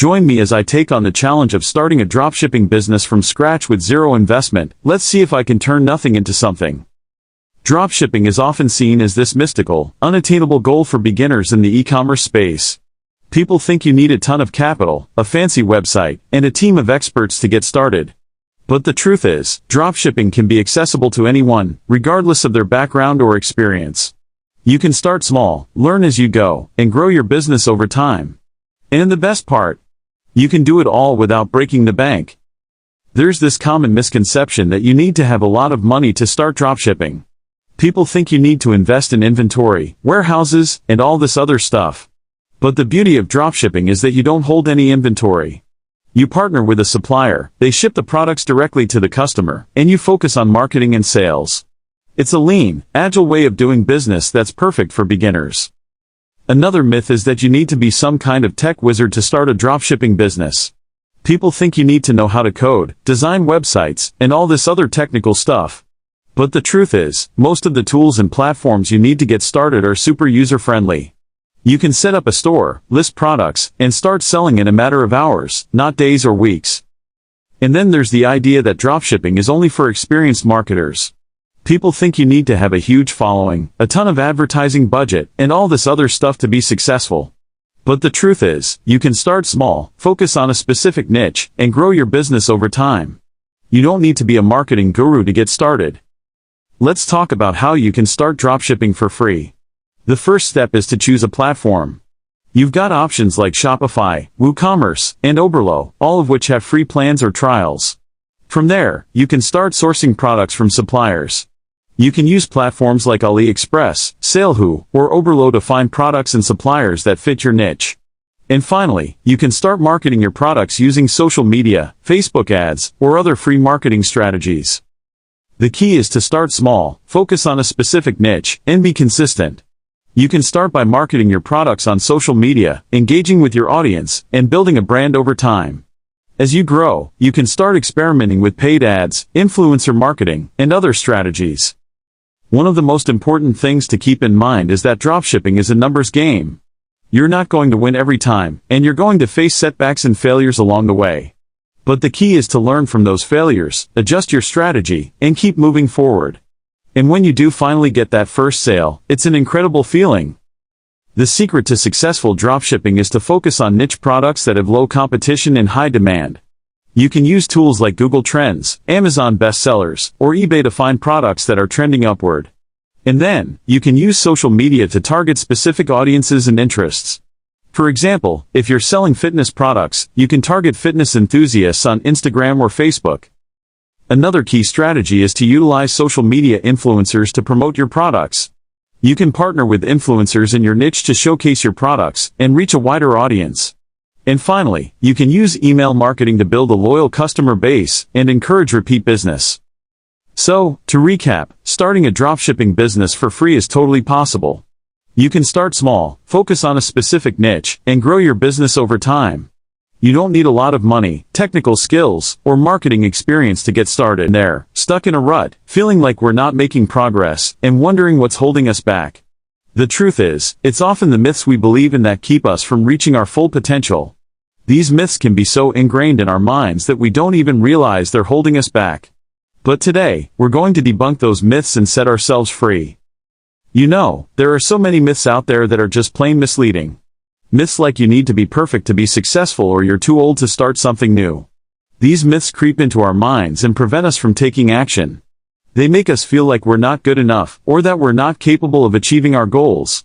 Join me as I take on the challenge of starting a dropshipping business from scratch with zero investment. Let's see if I can turn nothing into something. Dropshipping is often seen as this mystical, unattainable goal for beginners in the e-commerce space. People think you need a ton of capital, a fancy website, and a team of experts to get started. But the truth is, dropshipping can be accessible to anyone, regardless of their background or experience. You can start small, learn as you go, and grow your business over time. And the best part, you can do it all without breaking the bank. There's this common misconception that you need to have a lot of money to start dropshipping. People think you need to invest in inventory, warehouses, and all this other stuff. But the beauty of dropshipping is that you don't hold any inventory. You partner with a supplier, they ship the products directly to the customer, and you focus on marketing and sales. It's a lean, agile way of doing business that's perfect for beginners. Another myth is that you need to be some kind of tech wizard to start a dropshipping business. People think you need to know how to code, design websites, and all this other technical stuff. But the truth is, most of the tools and platforms you need to get started are super user-friendly. You can set up a store, list products, and start selling in a matter of hours, not days or weeks. And then there's the idea that dropshipping is only for experienced marketers. People think you need to have a huge following, a ton of advertising budget, and all this other stuff to be successful. But the truth is, you can start small, focus on a specific niche, and grow your business over time. You don't need to be a marketing guru to get started. Let's talk about how you can start dropshipping for free. The first step is to choose a platform. You've got options like Shopify, WooCommerce, and Oberlo, all of which have free plans or trials. From there, you can start sourcing products from suppliers. You can use platforms like AliExpress, Salehu, or Oberlo to find products and suppliers that fit your niche. And finally, you can start marketing your products using social media, Facebook ads, or other free marketing strategies. The key is to start small, focus on a specific niche, and be consistent. You can start by marketing your products on social media, engaging with your audience, and building a brand over time. As you grow, you can start experimenting with paid ads, influencer marketing, and other strategies. One of the most important things to keep in mind is that dropshipping is a numbers game. You're not going to win every time, and you're going to face setbacks and failures along the way. But the key is to learn from those failures, adjust your strategy, and keep moving forward. And when you do finally get that first sale, it's an incredible feeling. The secret to successful dropshipping is to focus on niche products that have low competition and high demand. You can use tools like Google Trends, Amazon bestsellers, or eBay to find products that are trending upward. And then, you can use social media to target specific audiences and interests. For example, if you're selling fitness products, you can target fitness enthusiasts on Instagram or Facebook. Another key strategy is to utilize social media influencers to promote your products. You can partner with influencers in your niche to showcase your products and reach a wider audience. And finally, you can use email marketing to build a loyal customer base and encourage repeat business. So, to recap, starting a dropshipping business for free is totally possible. You can start small, focus on a specific niche, and grow your business over time. You don't need a lot of money, technical skills, or marketing experience to get started there, stuck in a rut, feeling like we're not making progress, and wondering what's holding us back. The truth is, it's often the myths we believe in that keep us from reaching our full potential. These myths can be so ingrained in our minds that we don't even realize they're holding us back. But today, we're going to debunk those myths and set ourselves free. You know, there are so many myths out there that are just plain misleading. Myths like you need to be perfect to be successful or you're too old to start something new. These myths creep into our minds and prevent us from taking action. They make us feel like we're not good enough, or that we're not capable of achieving our goals.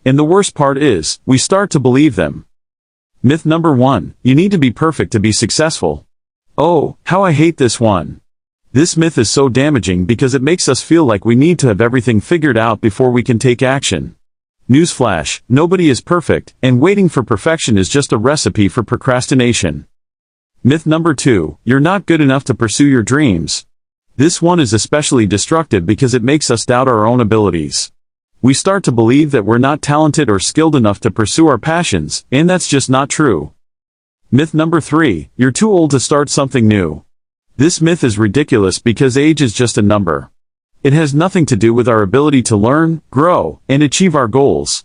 And the worst part is, we start to believe them. Myth number 1, you need to be perfect to be successful. Oh, how I hate this one. This myth is so damaging because it makes us feel like we need to have everything figured out before we can take action. Newsflash, nobody is perfect, and waiting for perfection is just a recipe for procrastination. Myth number 2, you're not good enough to pursue your dreams. This one is especially destructive because it makes us doubt our own abilities. We start to believe that we're not talented or skilled enough to pursue our passions, and that's just not true. Myth number 3, you're too old to start something new. This myth is ridiculous because age is just a number. It has nothing to do with our ability to learn, grow, and achieve our goals.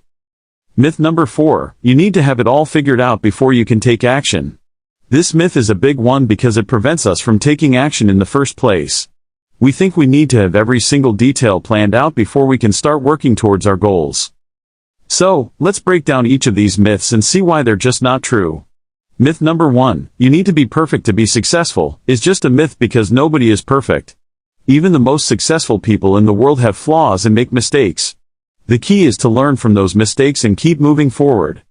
Myth number 4, you need to have it all figured out before you can take action. This myth is a big one because it prevents us from taking action in the first place. We think we need to have every single detail planned out before we can start working towards our goals. So, let's break down each of these myths and see why they're just not true. Myth number 1, you need to be perfect to be successful, is just a myth because nobody is perfect. Even the most successful people in the world have flaws and make mistakes. The key is to learn from those mistakes and keep moving forward.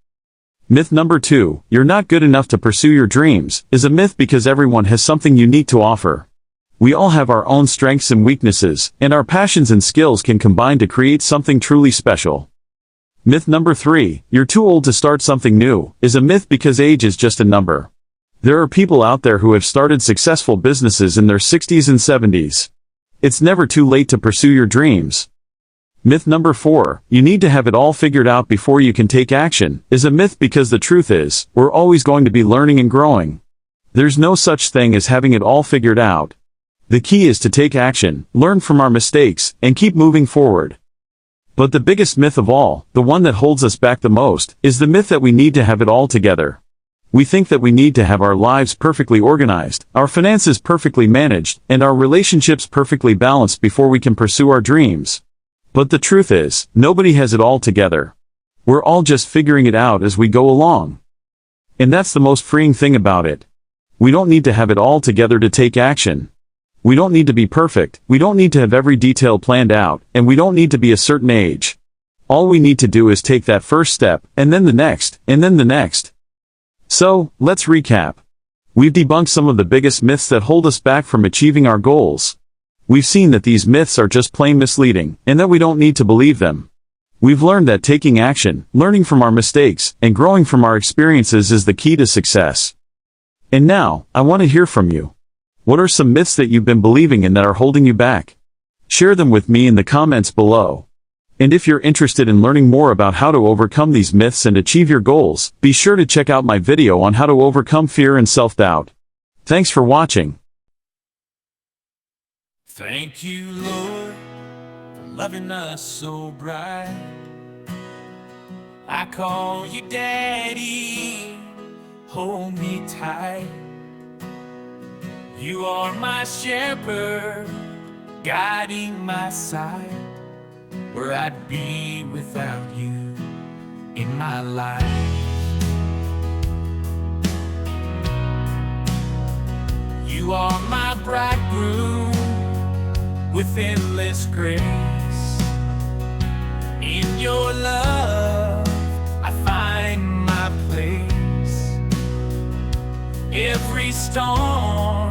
Myth number 2, you're not good enough to pursue your dreams, is a myth because everyone has something unique to offer. We all have our own strengths and weaknesses, and our passions and skills can combine to create something truly special. Myth number 3, you're too old to start something new, is a myth because age is just a number. There are people out there who have started successful businesses in their 60s and 70s. It's never too late to pursue your dreams. Myth number 4, you need to have it all figured out before you can take action, is a myth because the truth is, we're always going to be learning and growing. There's no such thing as having it all figured out. The key is to take action, learn from our mistakes, and keep moving forward. But the biggest myth of all, the one that holds us back the most, is the myth that we need to have it all together. We think that we need to have our lives perfectly organized, our finances perfectly managed, and our relationships perfectly balanced before we can pursue our dreams. But the truth is, nobody has it all together. We're all just figuring it out as we go along. And that's the most freeing thing about it. We don't need to have it all together to take action. We don't need to be perfect, we don't need to have every detail planned out, and we don't need to be a certain age. All we need to do is take that first step, and then the next, and then the next. So, let's recap. We've debunked some of the biggest myths that hold us back from achieving our goals. We've seen that these myths are just plain misleading, and that we don't need to believe them. We've learned that taking action, learning from our mistakes, and growing from our experiences is the key to success. And now, I want to hear from you. What are some myths that you've been believing in that are holding you back? Share them with me in the comments below. And if you're interested in learning more about how to overcome these myths and achieve your goals, be sure to check out my video on how to overcome fear and self-doubt. Thanks for watching. Thank you, Lord, for loving us so bright. I call you Daddy, hold me tight. You are my shepherd, guiding my side. Where I'd be without you in my life. You are my bridegroom with endless grace. In your love I find my place. Every storm